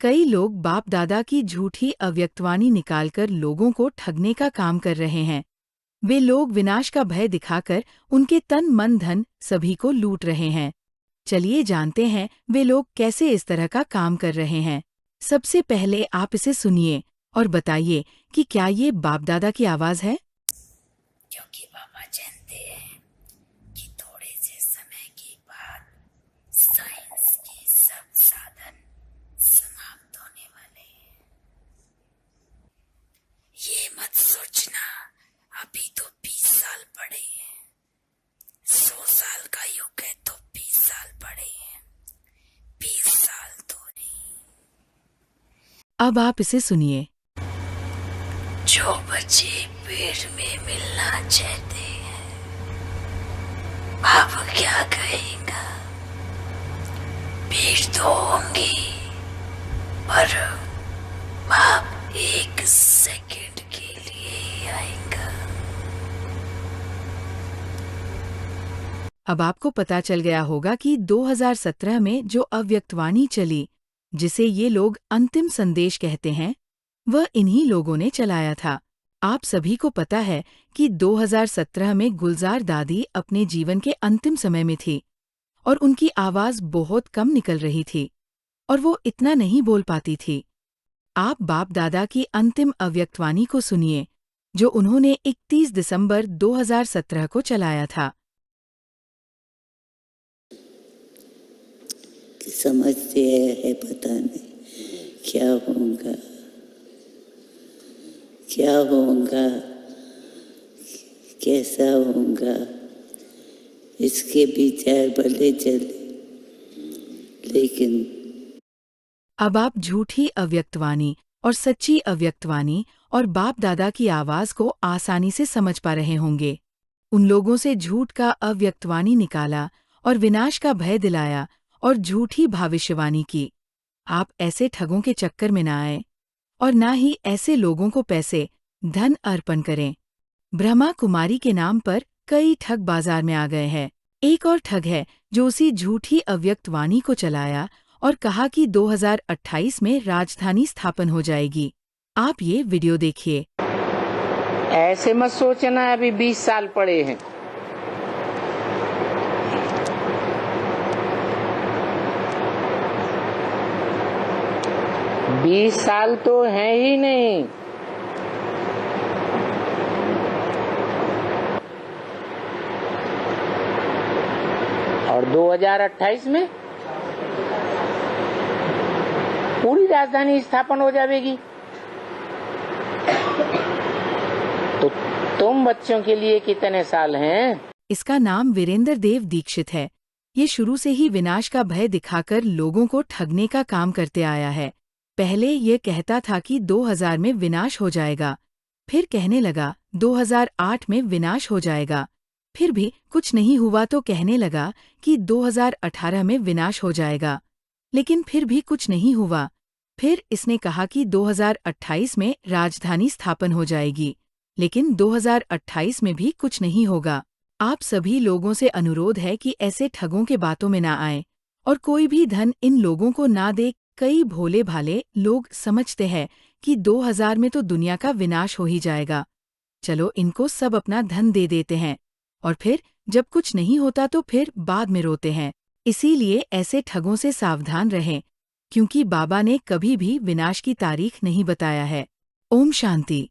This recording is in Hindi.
कई लोग बाप दादा की झूठी अव्यक्तवाणी निकालकर लोगों को ठगने का काम कर रहे हैं। वे लोग विनाश का भय दिखाकर उनके तन मन धन सभी को लूट रहे हैं। चलिए जानते हैं वे लोग कैसे इस तरह का काम कर रहे हैं। सबसे पहले आप इसे सुनिए और बताइए कि क्या ये बाप दादा की आवाज है। क्योंकि बाबा जानते हैं कि थोड़े से समय के बाद साइंस के सब साधन समाप्त होने वाले हैं। ये मत सोचना अभी तो 20 साल पड़े हैं, 100 साल का युग है तो 20 साल पड़े हैं, 20 साल तो नहीं। अब आप इसे सुनिए। जो बच्चे पेट में मिलना चाहते हैं अब क्या कहेगा। पेट तो होंगे पर बाप 1 सेकंड के लिए आएगा। अब आपको पता चल गया होगा कि 2017 में जो अव्यक्तवाणी चली, जिसे ये लोग अंतिम संदेश कहते हैं, वह इन्हीं लोगों ने चलाया था। आप सभी को पता है कि 2017 में गुलजार दादी अपने जीवन के अंतिम समय में थी और उनकी आवाज बहुत कम निकल रही थी और वो इतना नहीं बोल पाती थी। आप बाप दादा की अंतिम अव्यक्तवाणी को सुनिए, जो उन्होंने 31 दिसंबर 2017 को चलाया था। समझते है पता नहीं क्या होगा, क्या होगा, कैसा होगा। इसके विचार भले चले, लेकिन अब आप झूठी अव्यक्तवाणी और सच्ची अव्यक्तवाणी और बाप दादा की आवाज को आसानी से समझ पा रहे होंगे। उन लोगों से झूठ का अव्यक्तवाणी निकाला और विनाश का भय दिलाया और झूठी भविष्यवाणी की। आप ऐसे ठगों के चक्कर में ना आए और ना ही ऐसे लोगों को पैसे धन अर्पण करें। ब्रह्मा कुमारी के नाम पर कई ठग बाजार में आ गए हैं। एक और ठग है जो उसी झूठी अव्यक्तवाणी को चलाया और कहा कि 2028 में राजधानी स्थापन हो जाएगी। आप ये वीडियो देखिए। ऐसे मत सोचना अभी 20 साल पड़े हैं। बीस साल तो है ही नहीं। और 2028 में पूरी राजधानी स्थापन हो जाएगी। तो तुम बच्चों के लिए कितने साल हैं? इसका नाम वीरेंद्र देव दीक्षित है। ये शुरू से ही विनाश का भय दिखाकर लोगों को ठगने का काम करते आया है। पहले ये कहता था कि 2000 में विनाश हो जाएगा, फिर कहने लगा 2008 में विनाश हो जाएगा, फिर भी कुछ नहीं हुआ तो कहने लगा कि 2018 में विनाश हो जाएगा, लेकिन फिर भी कुछ नहीं हुआ। फिर इसने कहा कि 2028 में राजधानी स्थापन हो जाएगी, लेकिन 2028 में भी कुछ नहीं होगा। आप सभी लोगों से अनुरोध है कि ऐसे ठगों के बातों में ना आए और कोई भी धन इन लोगों को ना दे। कई भोले भाले लोग समझते हैं कि 2000 में तो दुनिया का विनाश हो ही जाएगा, चलो इनको सब अपना धन दे देते हैं और फिर जब कुछ नहीं होता तो फिर बाद में रोते हैं। इसीलिए ऐसे ठगों से सावधान रहें, क्योंकि बाबा ने कभी भी विनाश की तारीख नहीं बताया है। ओम शांति।